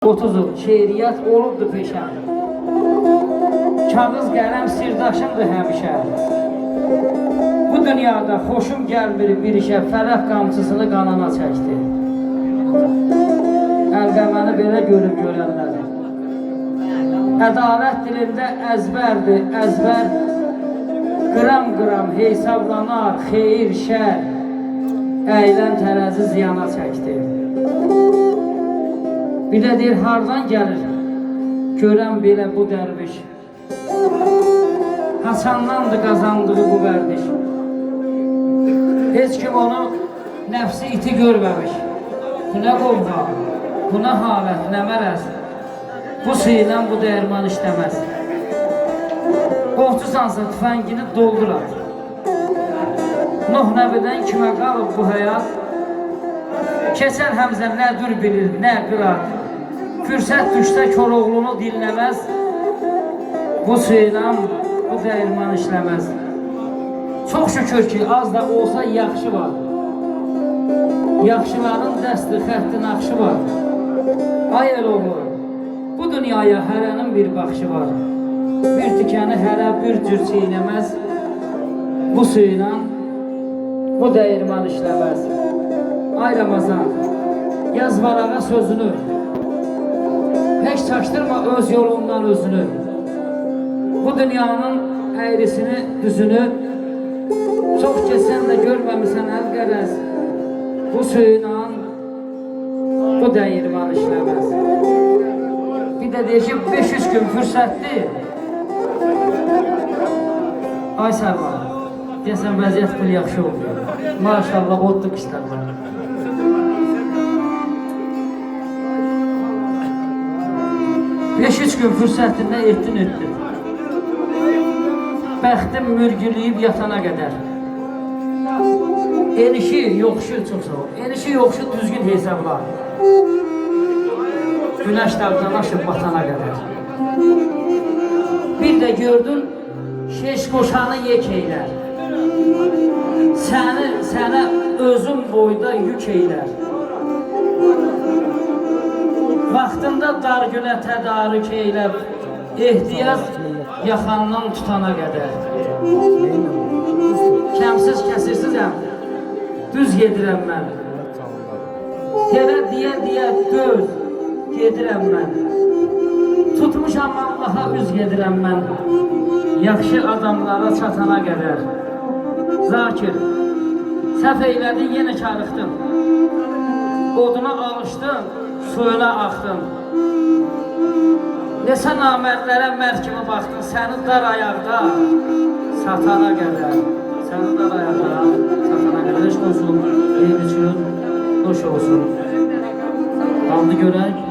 30 il şeiriyyat olubdur peşəm. Kağız qələm sirdaşımdır həmişə. Bu dünyada xoşum gəlmir bir işə, fərəh qamçısını qanana çəkdi. Əlqəməni belə görüb görənlər. Ədalət dilində əzbərdir, əzbər. Qram-qram hesablanar, xeyir, şər. Əylən tərəzi ziyana çəkdi. Bir də deyir, hardan gəlir? Görən belə bu dərviş. Hasandandır qazandığı bu vərdiş. Heç kim onu nəfsi iti görməmiş. Bu nə qovğa, bu nə halət, nə mərəz. Bu sıyla bu dəyirman işləməz. Ovçusansa tüfəngini doldur at. Nuh nəbidən kimə qalıb bu həyat? Keçən Həmzə nə dur bilir, nə qırat. Fürsət düşsə Koroğlunu dinləməz. Bu suyla bu dəyirman işləməz. Çox şükür ki, az da olsa yaxşı var. Yaxşıların dəsti, xətti naxşı var. Ay əloğlu, bu dünyaya hərənin bir baxışı var. Bir tikəni hərə bir cür çiynəməz. Bu suyla bu dəyirman işləməz. Ay Ramazan, yaz varağa sözünü. Heç çaşdırma öz yolundan özünü. Bu dünyanın əyrisini, düzünü. Çox keçsən də görməmisən əl-qərəz. Bu suyla bu dəyirman işləməz. Bir də deyir ki, 500 gün fürsətdir. Ay Sərvan, deyəsən vəziyyət bir yaxşı oldu. Maşallah, otluq işlərlər. Beş üç gün fürsətində etdin. Bəxtim mürgüləyib yatana qədər. Enişi, yoxuşu çox sağ ol. Enişi, yoxuşu düzgün hesabla. Günəş dağdan aşıb batana qədər. Bir də gördün, şeş qoşanı yek eylər. Sənə özün boyda yük eylər. Vaxtında dar günə tədarük eyləb, ehtiyac yaxandan tutana qədər. Kəmsiz kəsirsizəm, düz gedirəm mən. Yerə deyə döz, gedirəm mən. Tutmuşam Allaha üz gedirəm mən. Yaxşı adamlara çatana qədər. Zakir, səhv eylədin, yenə karıxdın. Oduna alışdın, suyuna axdın. Nesə namərdlərə mərd kimi baxdın, səni dar ayaqda satana qədər. Səni dar ayaqda satana qədər. Eşq olsun, eyb üçün, hoş olsun. Aldı görək.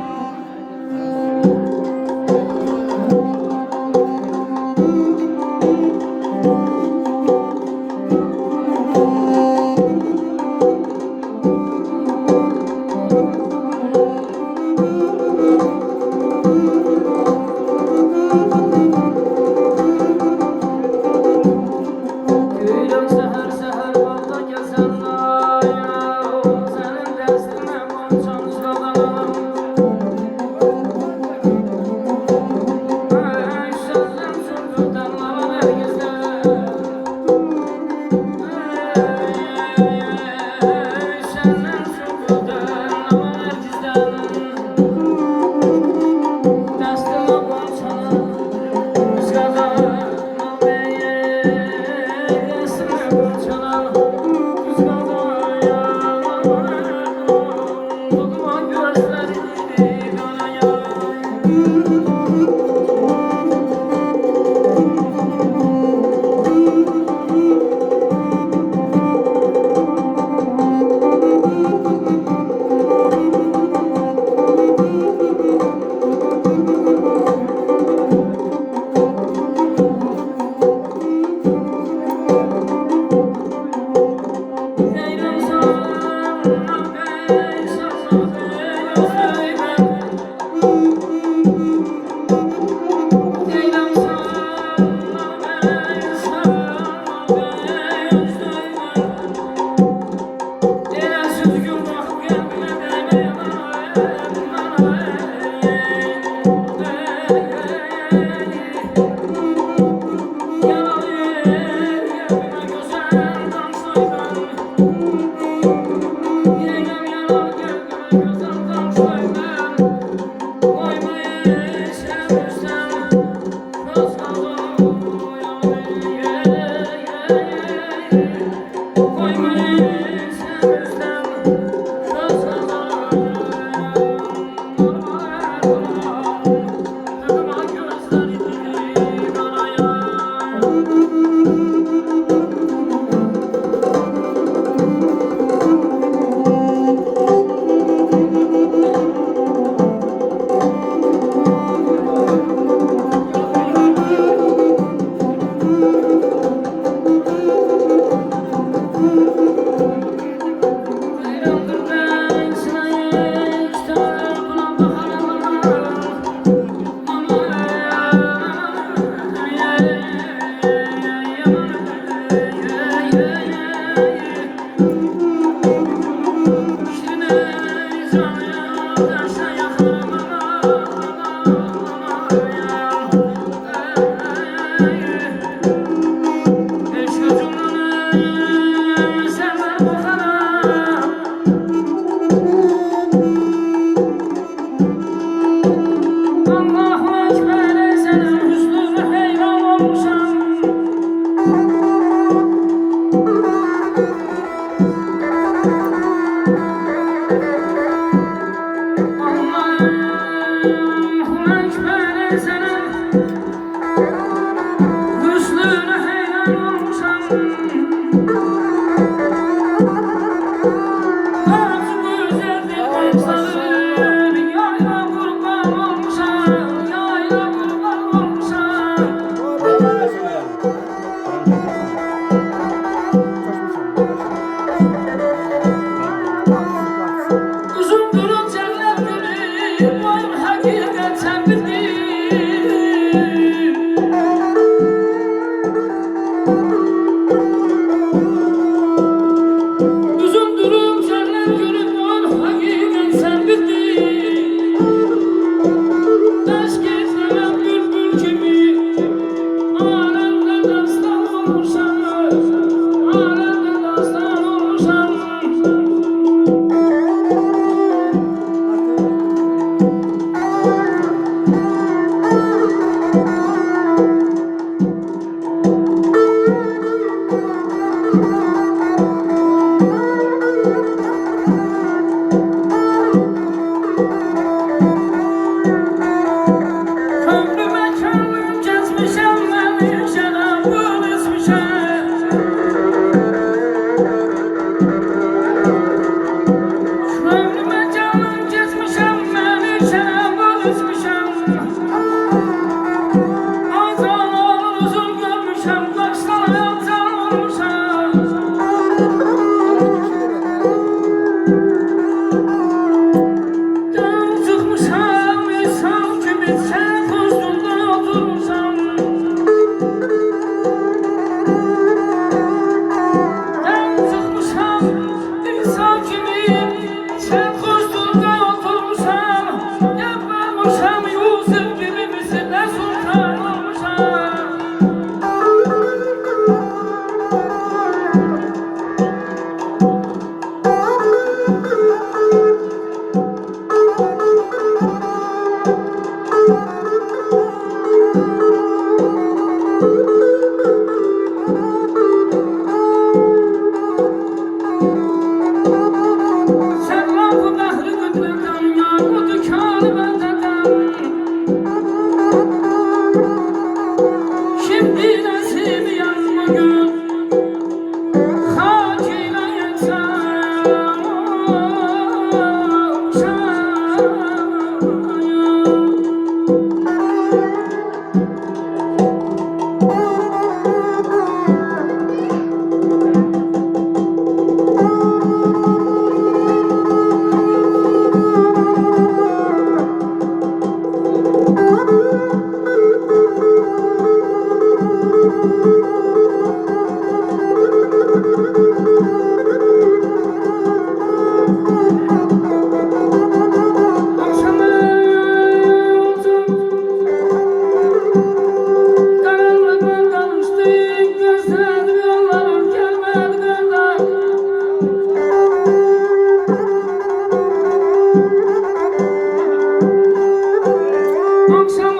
Akşam